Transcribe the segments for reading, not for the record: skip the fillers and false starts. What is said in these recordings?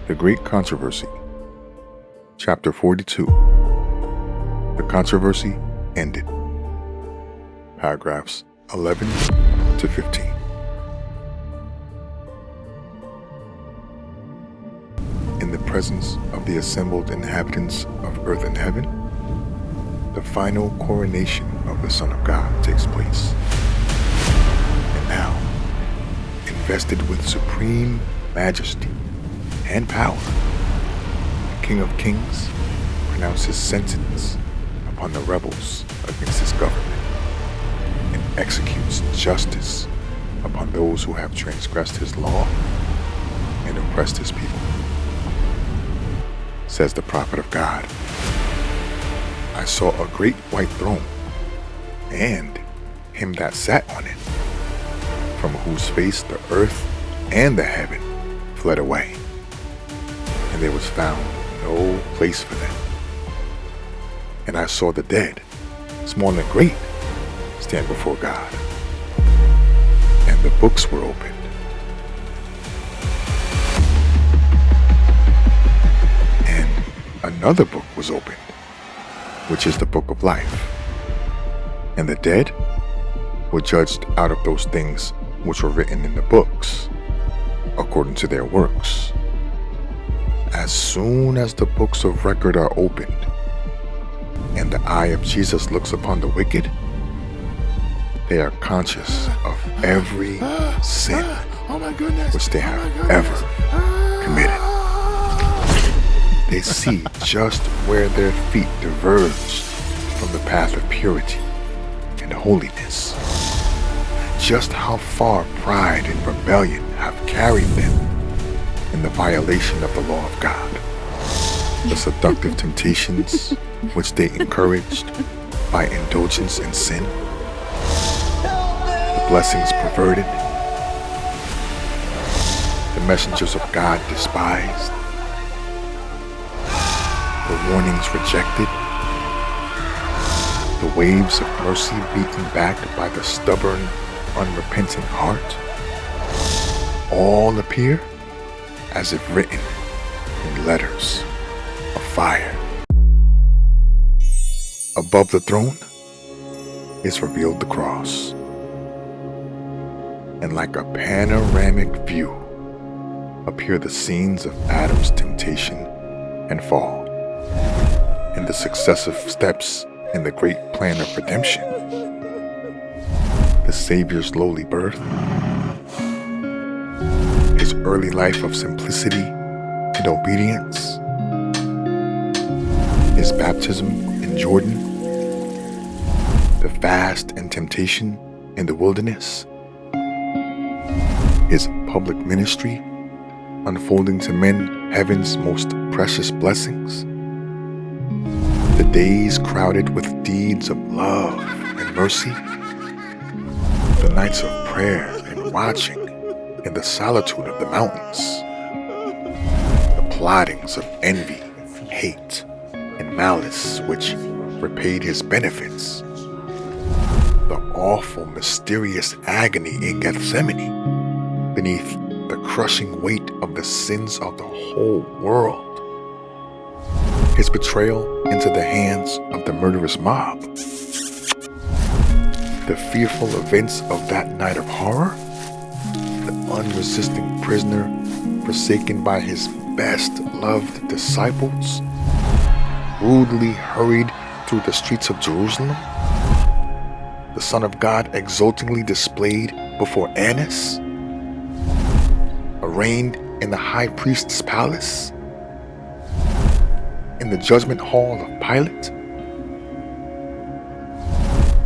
The Great Controversy. Chapter 42. The controversy ended. Paragraphs 11 to 15. In the presence of the assembled inhabitants of earth and heaven, the final coronation of the Son of God takes place. And now, invested with supreme majesty and power, the King of Kings pronounces sentence upon the rebels against his government and executes justice upon those who have transgressed his law and oppressed his people. Says the prophet of God, I saw a great white throne, and him that sat on it, from whose face the earth and the heaven fled away, and there was found no place for them. And I saw the dead, small and great, stand before God, and the books were opened. And another book was opened, which is the book of life. And the dead were judged out of those things which were written in the books, according to their works. As soon as the books of record are opened, and the eye of Jesus looks upon the wicked, they are conscious of every sin which they have ever committed. They see just where their feet diverged from the path of purity and holiness, just how far pride and rebellion have carried them in the violation of the law of God, the seductive temptations which they encouraged by indulgence in sin, the blessings perverted, the messengers of God despised, the warnings rejected, the waves of mercy beaten back by the stubborn, unrepentant heart, all appear as if written in letters of fire. Above the throne is revealed the cross, and like a panoramic view appear the scenes of Adam's temptation and fall, and the successive steps in the great plan of redemption, the Savior's lowly birth, his early life of simplicity and obedience, his baptism in Jordan, the fast and temptation in the wilderness, his public ministry unfolding to men heaven's most precious blessings, the days crowded with deeds of love and mercy, the nights of prayer and watching in the solitude of the mountains, the plottings of envy, hate, and malice which repaid his benefits, the awful, mysterious agony in Gethsemane beneath the crushing weight of the sins of the whole world, his betrayal into the hands of the murderous mob, the fearful events of that night of horror, the unresisting prisoner forsaken by his best loved disciples, rudely hurried through the streets of Jerusalem, the Son of God exultingly displayed before Annas, arraigned in the high priest's palace, in the judgment hall of Pilate,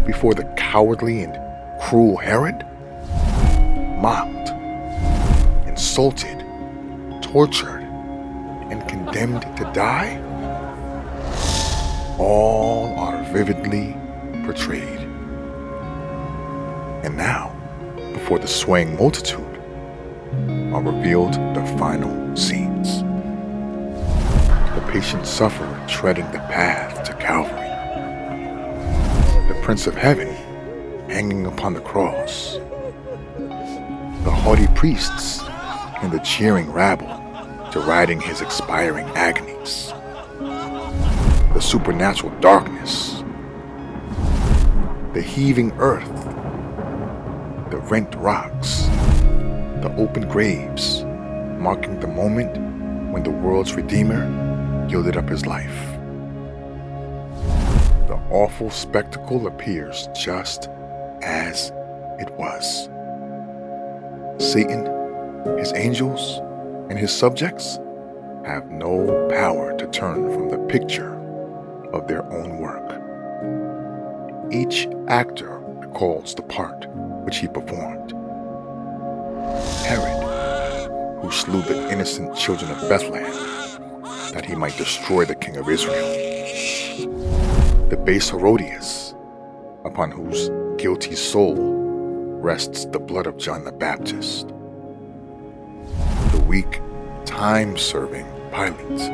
before the cowardly and cruel Herod, mocked, insulted, tortured, and condemned to die, all are vividly portrayed. And now, before the swaying multitude, are revealed the final scenes. The patient sufferer treading the path to Calvary, the Prince of Heaven hanging upon the cross, the haughty priests and the cheering rabble deriding his expiring agonies. The supernatural darkness, the heaving earth, the rent rocks, the open graves, marking the moment when the world's Redeemer yielded up his life. The awful spectacle appears just as it was. Satan, his angels, and his subjects have no power to turn from the picture of their own work. Each actor recalls the part which he performed. Herod, who slew the innocent children of Bethlehem that he might destroy the king of Israel. The base Herodias, upon whose guilty soul rests the blood of John the Baptist. The weak, time-serving Pilate.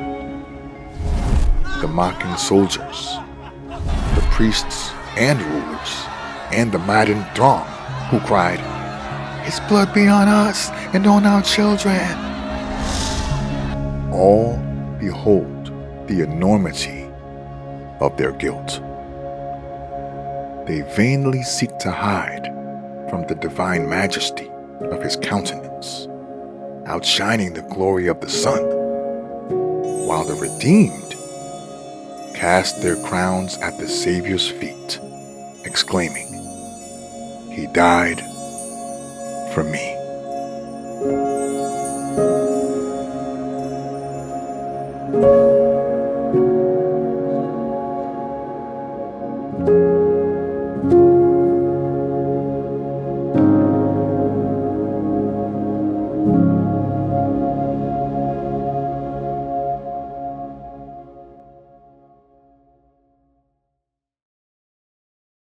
The mocking soldiers, the priests and rulers, and the maddened throng who cried, "His blood be on us and on our children." All behold the enormity of their guilt. They vainly seek to hide from the divine majesty of his countenance, outshining the glory of the sun, while the redeemed cast their crowns at the Savior's feet, exclaiming, "He died for me."